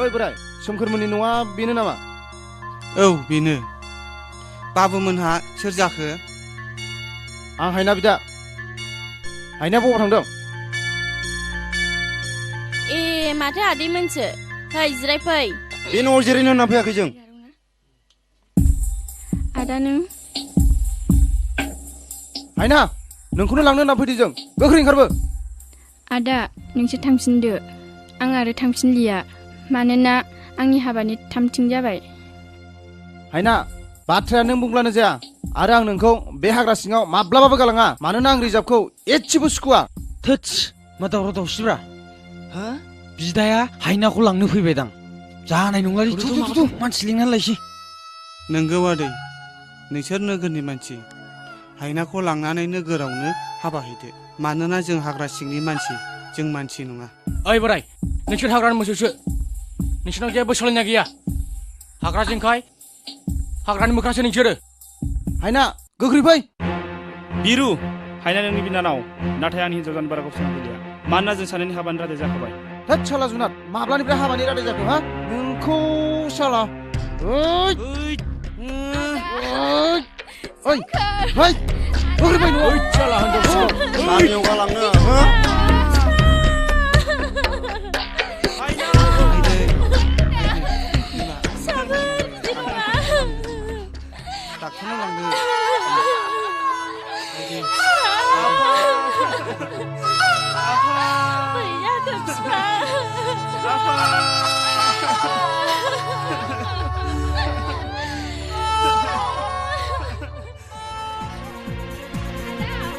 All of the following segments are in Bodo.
ओइ बोराय सोमखोरमोननि न'आ बेनो नामा? औ बेनो। बाबुमोनहा सोर जाखो? आं हायना बिदा। हायना बबाव थांदों? ए माथो आदैमोनसो। फै जिराय फै। बे न'आव जिरायनो होनना फैयाखै जों। आदा नों हायना नोंखौनो लांनो होनना फैदों जों। गोख्रै ओंखारबो। आदा नोंसोर थांफिनदो। आं आरो थांफिनलिया मानोना आंनि हाबानि थामथिं जाबाय। हायना बाथ्राया नों बुंब्लानो जाया आरो आं नोंखौ बे हाग्रा सिङाव माब्लाबाबो गालाङा मानोना आं रिजार्भखौ एसेबो सुखुवा। थोत्स मा दावराव दावसिब्रा? हा बिदाया हायनाखौ लांनो फैबायदां। जानाय नंलालै मानसि लिंनानै लायसै। नोंगौ आदै नोंसोर नोगोरनि मानसि हायनाखौ लांनानै नोगोरावनो हाबा हैदो मानोना जों हाग्रा सिंनि मानसि जों मानसि नङा। ओइ बोराय नोंसोर हाग्रानि मोसौसो नोंसोरनाव जेबो सोलायनाय गैया। हाग्रा जिंखाय हाग्रानि मोख्रासो नोंसोरो। हायना गोख्रै फै। बिरु हायना नोंनि बिनानाव नाथाय आंनि हिन्जाव जानो बारा गोबाव गैलिया मानोना जों सानैनि हाबानि रादाय जाखाबाय। थोद साला जुनाद माब्लानिफ्राय हाबानि रादाय जाखो हा नोंखौ साला। ओइ ओइ ओइ गोख्रै फै न'आव। साला हिनजावसो गामियाव गालांनो डाक्टारनाव लांदो।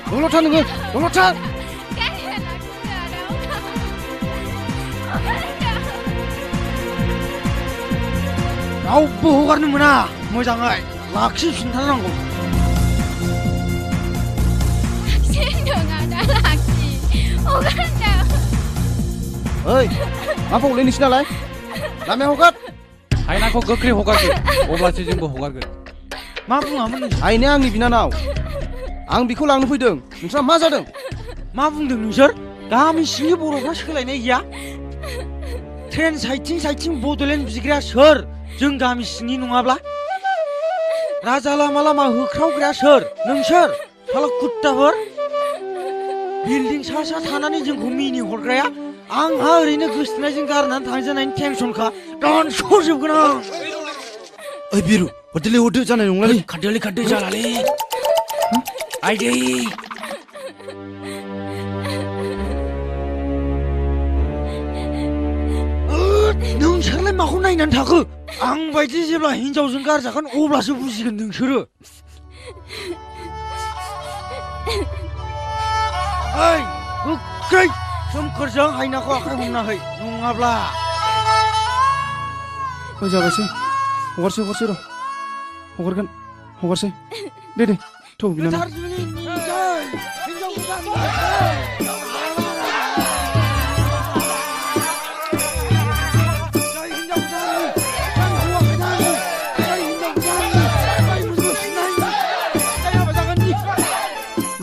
दलद था नोङो दलद था। रावबो हगारनो मोना मोजाङै लाखिफिनथारनांगौ। ओइ मा फावलै नोंसिनालाय लामायाव हगार। हायनाखौ गोख्रै हगारगोन अब्लासो जोंबो हगारगोन। मा बुङामोन नोंसोर? हायनाया आंनि बिनानाव आं बिखौ लांनो फैदों। नोंस्रा मा जादों? मा बुंदों नोंसोर? गामि सिंनि बर'फ्रा सोलायनाय गैया। ट्रेन साइथिं बड'लेण्ड बिग्राया सोर? जों गामि सिंनि नङाब्ला? राजा लामा लामा होख्रावग्राया सोर? नोंसोर साला कुत्ताफोर। बिल्डिं सा थानानै जोंखौ मिनि हरग्राया आंहा ओरैनो गोसथोनायजों गारनानै थांजानायनि टेनसनखा दानस'जोबगोन आं। ओइ बिरु हरदोलै हरदो जानाय नंलालै। खारदो जालालै आइदै। नोंसोरलाय माखौ नायनानै थाखो? आं बायदि जेब्ला हिनजावजों गारजागोन अब्लासो बुजिगोन नोंसोरो। ओइ गोख्रै सोमखोरजों हायनाखौ आखाइ हमना है नङाब्ला। ओइ जाबायसै हगारसै र' हगारगोन हगारसै दे थौ बिनानाव।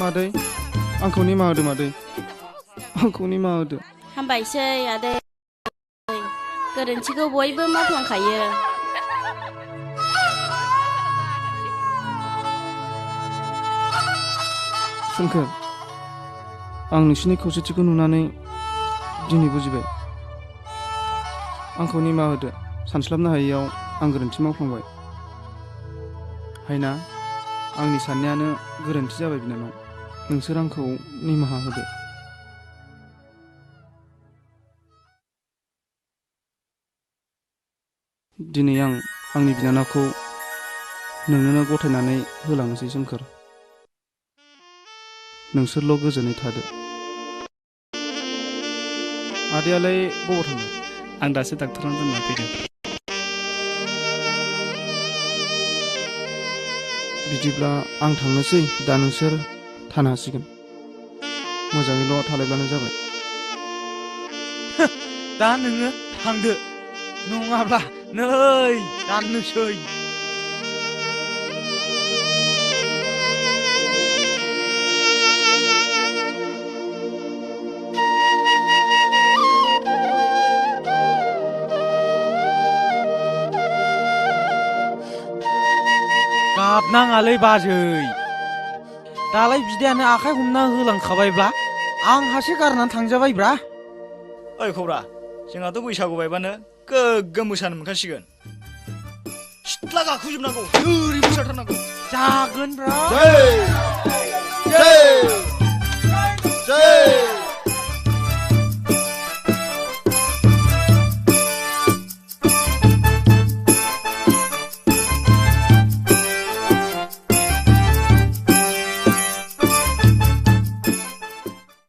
मादै आंखौ निमाहा होदो मादै आंखौ निमाहा होदो। हामबायसै आदै गोरोन्थिखौ बयबो मावफ्लांखायो। सोमखोर आं नोंसिनि खौसेथिखौ नुनानै दिनै बुजिबाय। आंखौ निमाहा होदो सानस्लाबनो हायैयाव आं गोरोन्थि मावफ्लांबाय। हायना आंनि साननायानो गोरोन्थि जाबाय बिनानाव नोंसोर आंखौ निमाहा होदो। दिनै आं आंनि बिनानावखौ नोंनोनो गथायनानै होलांनोसै सोमखोर। नोंसोरल' गोजोनै थादो। आदैयालाय बबाव थांदों? आं दासो डाक्टारनाव दोनना फैदों। बिदिब्ला आं थांनोसै दा नोंसोर थानो हासिगोन। मोजाङैल' थालायब्लानो जाबाय। दा नोङो थांदो नङाब्ला नै दाननोसै। हाबनाङालै बाजै दालाय बिदायानो आखाइ हमना होलांखाबायब्ला आंहासो गारनानै थांजाबायब्रा ओइ खब्रा जोंहाथ' बैसागु बायबानो गोग्गोम मोसानो मोनखासिगोन सिथ्ला गाखोजोबनांगौ ओरै मोसाथारनांगौ जागोनब्रा जै